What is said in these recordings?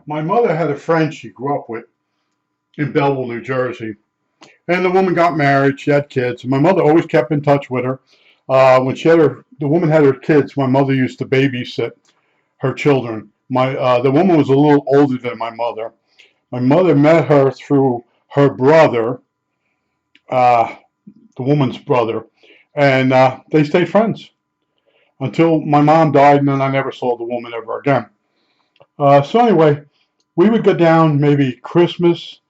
My mother had a friend she grew up with in Belleville, New Jersey. And the woman got married. She had kids. My mother always kept in touch with her. When the woman had her kids, my mother used to babysit her children. The woman was a little older than my mother. My mother met her through her brother, uh, the woman's brother, and they stayed friends until my mom died, and then I never saw the woman ever again. So anyway, we would go down maybe Christmas,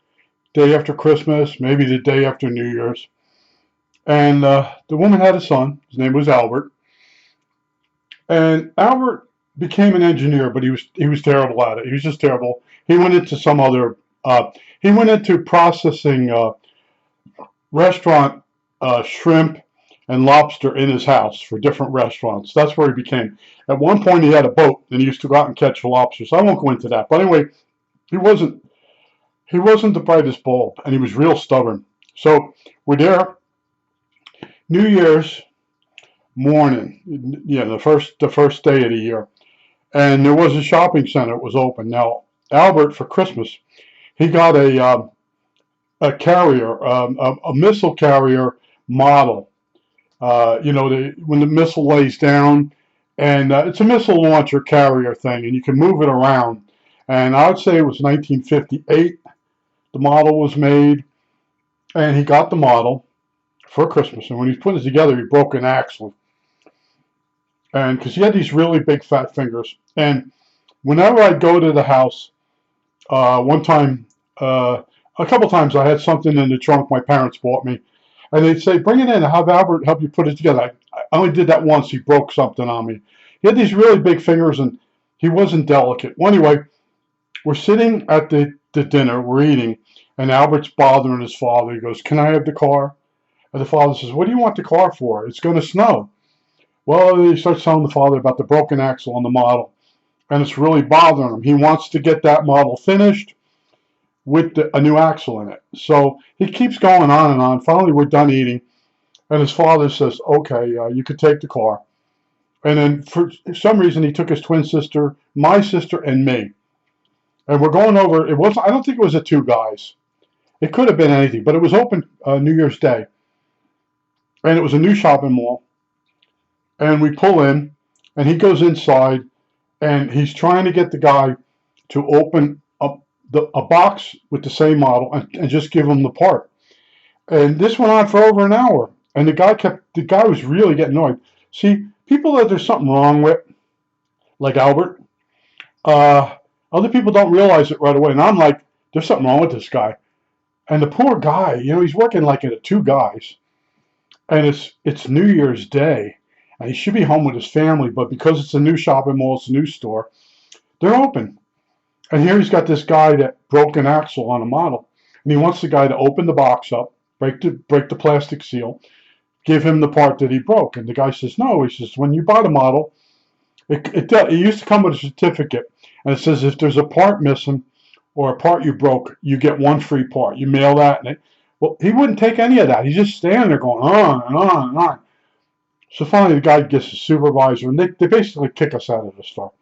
day after Christmas, maybe the day after New Year's. And the woman had a son. His name was Albert. And Albert became an engineer, but he was terrible at it. He was just terrible. He went into some other. He went into processing restaurant shrimp and lobster in his house for different restaurants. That's where he became. At one point, he had a boat and he used to go out and catch lobsters. I won't go into that. But anyway, he wasn't he wasn't the brightest bulb, and he was real stubborn. So we're there New Year's morning, the first day of the year, and there was a shopping center that was open. Now Albert, for Christmas, he got a carrier, a missile carrier model. When the missile lays down, and it's a missile launcher carrier thing, and you can move it around. And I would say it was 1958. The model was made, and he got the model for Christmas. And when he was putting it together, he broke an axle, and because he had these really big fat fingers. And whenever I'd go to the house, one time, a couple times, I had something in the trunk my parents bought me, and they'd say, "Bring it in. Have Albert help you put it together." I only did that once. He broke something on me. He had these really big fingers, and he wasn't delicate. Well, anyway, we're sitting at the dinner, we're eating, and Albert's bothering his father. He goes, "Can I have the car?" And the father says, "What do you want the car for? It's going to snow." Well, he starts telling the father about the broken axle on the model, and it's really bothering him. He wants to get that model finished with a new axle in it. So he keeps going on and on. Finally, we're done eating, and his father says, "Okay, you could take the car." And then for some reason, he took his twin sister, my sister, and me. And we're going over. I don't think it was the two guys. It could have been anything, but it was open New Year's Day, and it was a new shopping mall. And we pull in, and he goes inside, and he's trying to get the guy to open up a box with the same model and just give him the part. And this went on for over an hour, and the guy was really getting annoyed. See, people that there's something wrong with, like Albert, uh, other people don't realize it right away. And I'm like, there's something wrong with this guy. And the poor guy, he's working like at two guys, and it's New Year's Day, and he should be home with his family, but because it's a new shopping mall, it's a new store, they're open. And here he's got this guy that broke an axle on a model, and he wants the guy to open the box up, break the plastic seal, give him the part that he broke. And the guy says, "No." He says, "When you buy the model, it used to come with a certificate, and it says if there's a part missing or a part you broke, you get one free part. You mail that." Well, he wouldn't take any of that. He's just standing there going on and on and on. So finally, the guy gets the supervisor, and they basically kick us out of the store.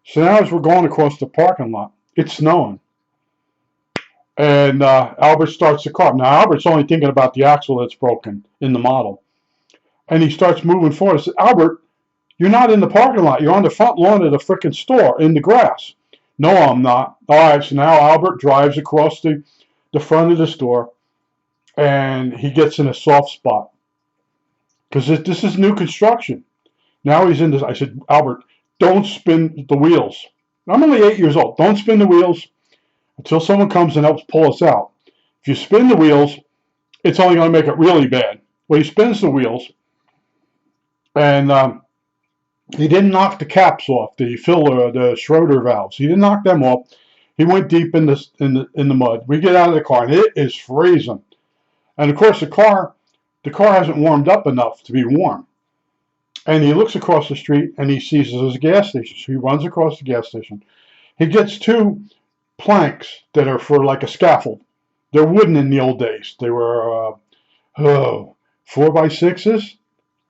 So now, as we're going across the parking lot, it's snowing, and Albert starts the car. Now, Albert's only thinking about the axle that's broken in the model, and he starts moving forward. I said, "Albert, you're not in the parking lot. You're on the front lawn of the frickin' store in the grass." "No, I'm not." All right, so now Albert drives across the front of the store, and he gets in a soft spot because this is new construction. Now he's in this. I said, "Albert, don't spin the wheels." I'm only 8 years old. "Don't spin the wheels until someone comes and helps pull us out. If you spin the wheels, it's only going to make it really bad." Well, he spins the wheels, and he didn't knock the caps off, the filler, the Schroeder valves. He didn't knock them off. He went deep in the mud. We get out of the car, and it is freezing. And of course, the car hasn't warmed up enough to be warm. And he looks across the street, and he sees there's a gas station. So he runs across the gas station. He gets two planks that are for like a scaffold. They're wooden in the old days. They were 4x6s,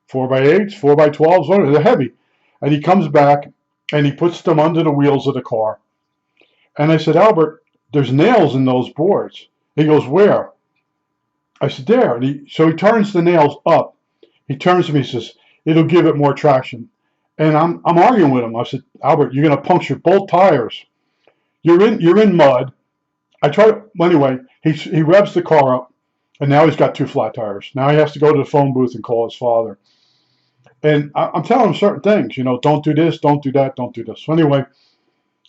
4x8s, 4x12s. They're heavy. And he comes back, and he puts them under the wheels of the car. And I said, Albert, there's nails in those boards. He goes, where? I said, there. And so he turns the nails up. He turns to me and says, it'll give it more traction. And I'm arguing with him. I said, Albert, you're going to puncture both tires. You're in mud. I try to, well, anyway, he revs the car up, and now he's got 2 flat tires. Now he has to go to the phone booth and call his father. And I'm telling him certain things, don't do this, don't do that, don't do this. So anyway,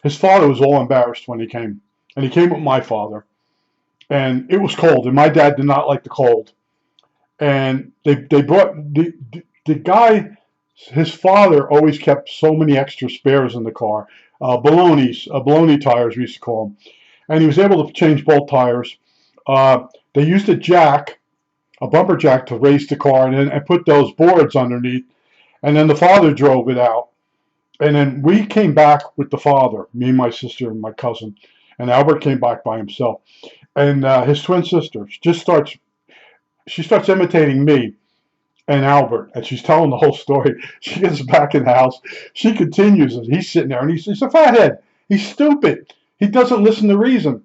his father was all embarrassed when he came. And he came with my father. And it was cold, and my dad did not like the cold. And they brought, the guy, his father always kept so many extra spares in the car. Baloney tires, we used to call them. And he was able to change both tires. They used a bumper jack, to raise the car and put those boards underneath. And then the father drove it out. And then we came back with the father, me and my sister and my cousin. And Albert came back by himself. And his twin sister she starts imitating me and Albert, and she's telling the whole story. She gets back in the house. She continues, and he's sitting there, and he's a fathead. He's stupid. He doesn't listen to reason.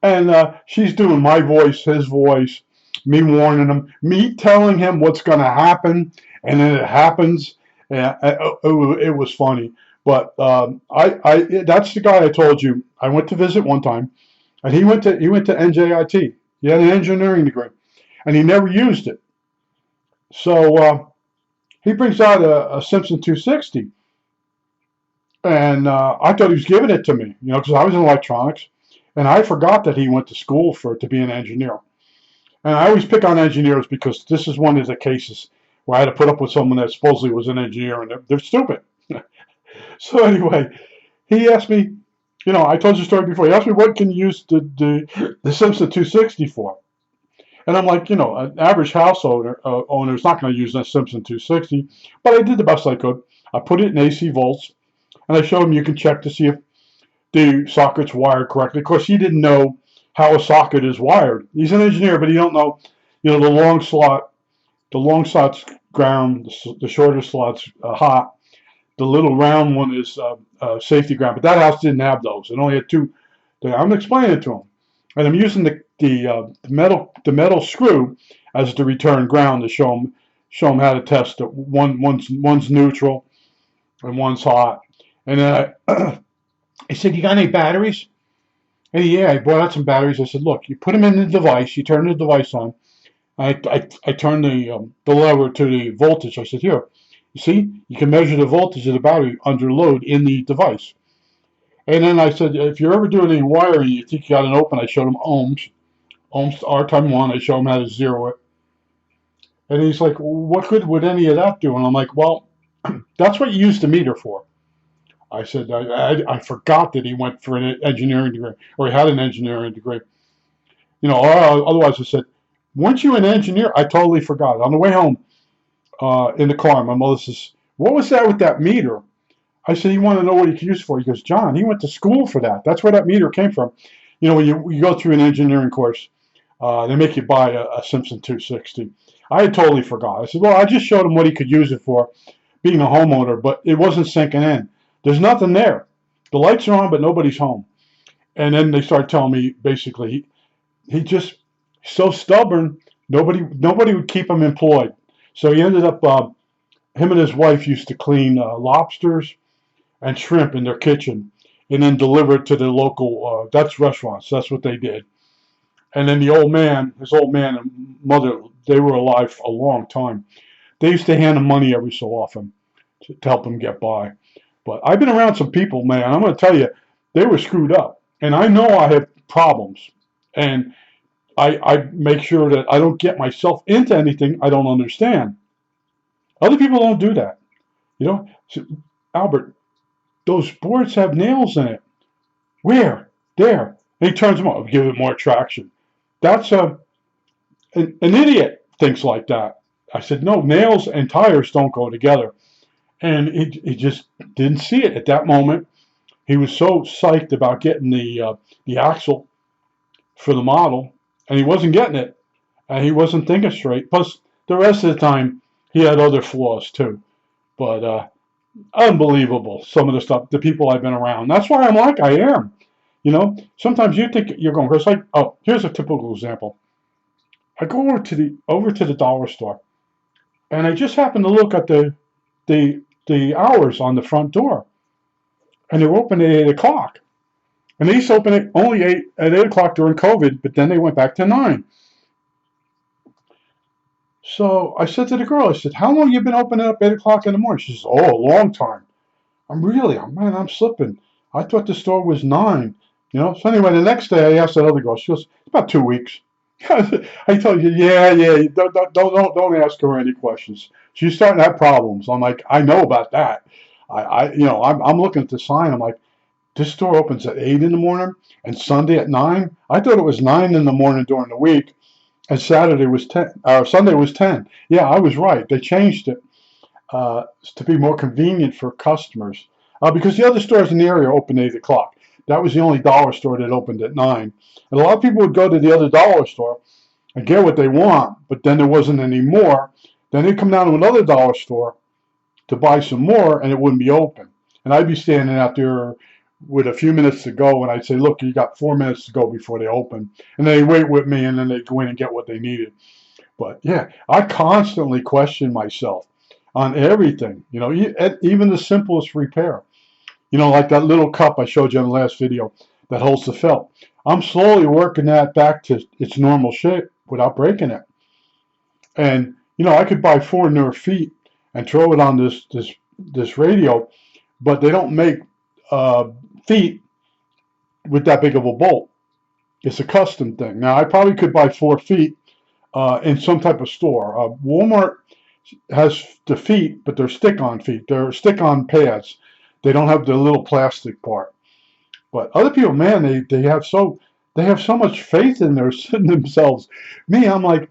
And she's doing my voice, his voice, me warning him, me telling him what's going to happen, and then it happens. It was funny. But that's the guy I told you. I went to visit one time, and he went to NJIT. He had an engineering degree, and he never used it. So he brings out a Simpson 260, and I thought he was giving it to me, because I was in electronics, and I forgot that he went to school to be an engineer. And I always pick on engineers because this is one of the cases where I had to put up with someone that supposedly was an engineer, and they're stupid. So anyway, he asked me, I told you the story before. He asked me, what can you use the Simpson 260 for? And I'm like, an average house owner is not going to use that Simpson 260. But I did the best I could. I put it in AC volts, and I showed him you can check to see if the socket's wired correctly. Of course, he didn't know how a socket is wired. He's an engineer, but he don't know, the long slot's ground, the shorter slot's hot. The little round one is safety ground. But that house didn't have those. It only had 2. I'm explaining it to him, and I'm using the metal screw as the return ground to show him how to test it. One's neutral and one's hot. And then he said, "You got any batteries?" And yeah, I brought out some batteries. I said, "Look, you put them in the device. You turn the device on." I turned the lever to the voltage. I said, "Here, you see, you can measure the voltage of the battery under load in the device." And then I said, if you're ever doing any wiring, you think you got an open, I showed him ohms R times 1. I showed him how to zero it. And he's like, well, what good would any of that do? And I'm like, well, that's what you use the meter for. I said, I forgot that he went for an engineering degree, or he had an engineering degree. Otherwise I said, weren't you an engineer? I totally forgot. On the way home in the car, my mother says, what was that with that meter? I said, you want to know what he could use it for? He goes, John, he went to school for that. That's where that meter came from. When you go through an engineering course, they make you buy a Simpson 260. I had totally forgot. I said, well, I just showed him what he could use it for, being a homeowner, but it wasn't sinking in. There's nothing there. The lights are on, but nobody's home. And then they start telling me, basically, he just so stubborn, nobody would keep him employed. So he ended up, him and his wife used to clean lobsters and shrimp in their kitchen, and then deliver it to the local Dutch restaurants. That's what they did. And then his old man and mother, they were alive a long time. They used to hand him money every so often to help him get by. But I've been around some people, man, I'm going to tell you, they were screwed up. And I know I have problems. And I make sure that I don't get myself into anything I don't understand. Other people don't do that. So, Albert, those boards have nails in it. Where? There. And he turns them off, give it more traction. That's an idiot thinks like that. I said, no, nails and tires don't go together. And he just didn't see it at that moment. He was so psyched about getting the axle for the model, and he wasn't getting it, and he wasn't thinking straight. Plus, the rest of the time, he had other flaws too. But unbelievable, some of the stuff, the people I've been around. That's why I'm like I am. Sometimes you think you're going. It's like, oh, here's a typical example. I go over to the dollar store, and I just happen to look at the hours on the front door, and they were open at 8 o'clock. And they used to open it only at 8 o'clock during COVID, but then they went back to 9. So I said to the girl, I said, "How long you been opening up 8 o'clock in the morning?" She says, "Oh, a long time." Man, I'm slipping. I thought the store was 9. So anyway, the next day I asked that other girl. She goes, "About 2 weeks." I told you, yeah. Don't ask her any questions. She's starting to have problems. I'm like, I know about that. I'm looking at the sign. I'm like, this store opens at 8 in the morning and Sunday at 9. I thought it was 9 in the morning during the week, and Saturday was 10. Or Sunday was 10. Yeah, I was right. They changed it to be more convenient for customers because the other stores in the area opened at 8 o'clock. That was the only dollar store that opened at 9. And a lot of people would go to the other dollar store and get what they want, but then there wasn't any more. Then they'd come down to another dollar store to buy some more, and it wouldn't be open. And I'd be standing out there with a few minutes to go, and I'd say, "Look, you got 4 minutes to go before they open." And they'd wait with me, and then they'd go in and get what they needed. But yeah, I constantly question myself on everything, even the simplest repair. Like that little cup I showed you in the last video that holds the felt. I'm slowly working that back to its normal shape without breaking it. And I could buy 4 newer feet and throw it on this radio, but they don't make feet with that big of a bolt. It's a custom thing. Now I probably could buy 4 feet in some type of store. Walmart has the feet, but they're stick-on feet. They're stick-on pads. They don't have the little plastic part. But other people, man, they have so much faith in themselves. Me, I'm like,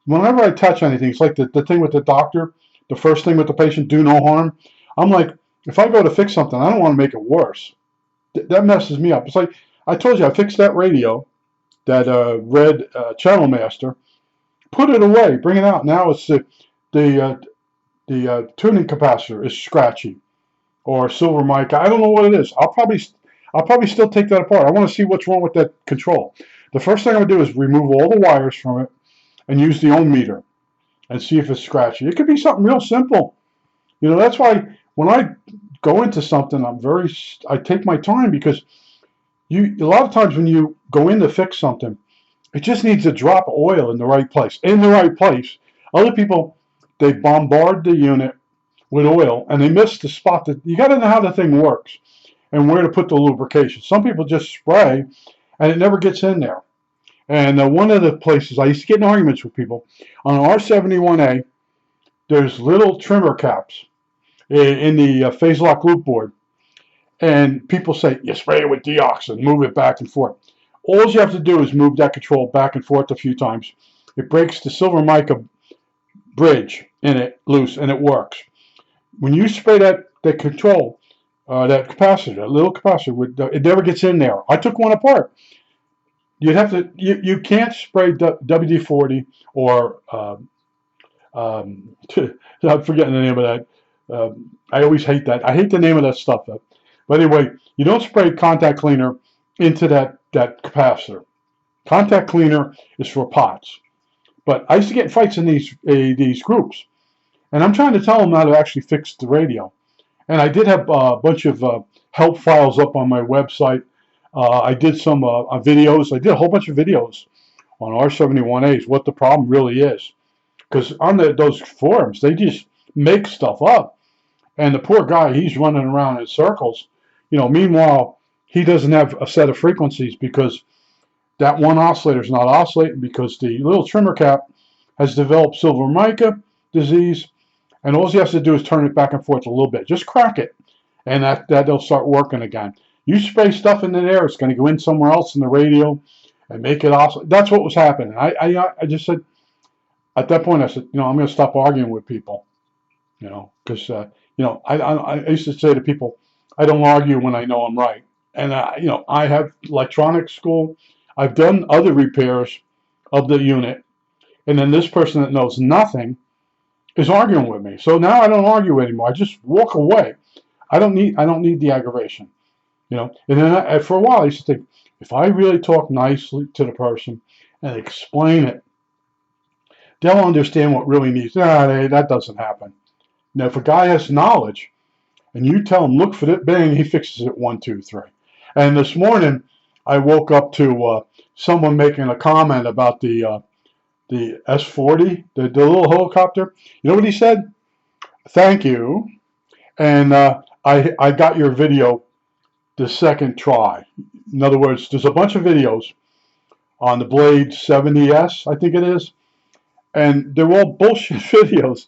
whenever I touch anything, it's like the thing with the doctor, the first thing with the patient, do no harm. I'm like, if I go to fix something, I don't want to make it worse. That messes me up. It's like, I told you, I fixed that radio, that red Channel Master, put it away, bring it out. Now it's the tuning capacitor is scratchy, or silver mic. I don't know what it is. I'll probably still take that apart. I want to see what's wrong with that control. The first thing I would do is remove all the wires from it and use the ohm meter and see if it's scratchy. It could be something real simple. That's why when I go into something, I take my time, because a lot of times when you go in to fix something, it just needs a drop of oil in the right place. Other people, they bombard the unit with oil and they miss the spot. That you got to know how the thing works and where to put the lubrication. Some people just spray and it never gets in there. And one of the places I used to get in arguments with people on R71A, there's little trimmer caps in the phase lock loop board, and people say, you spray it with deoxin, move it back and forth. All you have to do is move that control back and forth a few times. It breaks the silver mica bridge in it loose, and it works. When you spray that control, that capacitor, that little capacitor, it never gets in there. I took one apart. You'd have to. You can't spray WD-40 or I'm forgetting the name of that. I always hate that. I hate the name of that stuff. But anyway, you don't spray contact cleaner into that capacitor. Contact cleaner is for pots. But I used to get in fights in these groups, and I'm trying to tell them how to actually fix the radio. And I did have a bunch of help files up on my website. I did some videos. I did a whole bunch of videos on R71As, what the problem really is. Because on those forums, they just make stuff up. And the poor guy, he's running around in circles. Meanwhile, he doesn't have a set of frequencies because that one oscillator is not oscillating, because the little trimmer cap has developed silver mica disease. And all he has to do is turn it back and forth a little bit. Just crack it. And that'll start working again. You spray stuff in the air, it's going to go in somewhere else in the radio and make it oscillate. That's what was happening. I just said, at that point, I said, I'm going to stop arguing with people. Because, I used to say to people, I don't argue when I know I'm right. And, I have electronics school. I've done other repairs of the unit. And then this person that knows nothing is arguing with me. So now I don't argue anymore. I just walk away. I don't need the aggravation. And then for a while I used to think, if I really talk nicely to the person and explain it, they'll understand what really needs. That doesn't happen. Now, if a guy has knowledge and you tell him, look for that, bang, he fixes it 1, 2, 3. And this morning, I woke up to someone making a comment about the S-40, the little helicopter. You know what he said? Thank you. And I got your video the second try. In other words, there's a bunch of videos on the Blade 70S, I think it is, and they're all bullshit videos.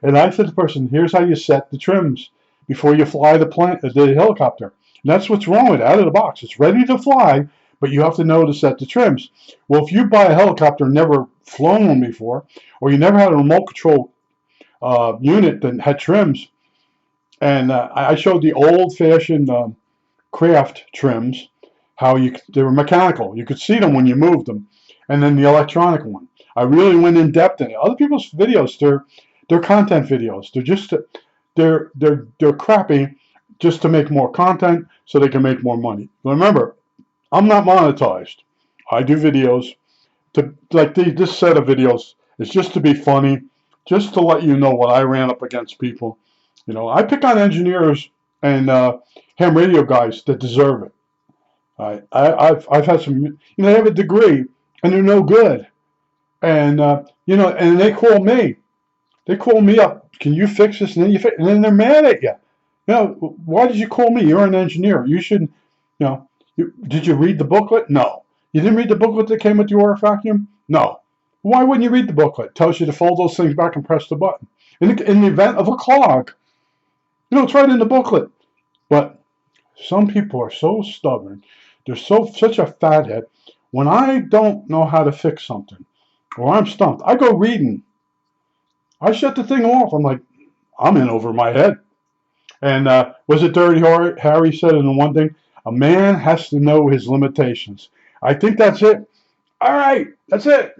And I said to the person, here's how you set the trims before you fly the helicopter. And that's what's wrong with it, out of the box. It's ready to fly, but you have to know to set the trims. Well, if you buy a helicopter and never flown one before, or you never had a remote control unit that had trims, and I showed the old-fashioned craft trims, how they were mechanical. You could see them when you moved them, and then the electronic one. I really went in depth in it. Other people's videos, they're content videos. They're crappy just to make more content so they can make more money. Remember, I'm not monetized. I do videos this set of videos is just to be funny, just to let you know what I ran up against people. I pick on engineers and ham radio guys that deserve it. I've had some, they have a degree and they're no good, and and they call me. They call me up. Can you fix this? And then they're mad at you. Why did you call me? You're an engineer. You should, did you read the booklet? No. You didn't read the booklet that came with the RF vacuum? No. Why wouldn't you read the booklet? It tells you to fold those things back and press the button. In the event of a clog, it's right in the booklet. But some people are so stubborn. They're such a fathead. When I don't know how to fix something, or I'm stumped, I go reading. I shut the thing off. I'm like, I'm in over my head. And was it Dirty Harry said in the one thing? A man has to know his limitations. I think that's it. All right, that's it.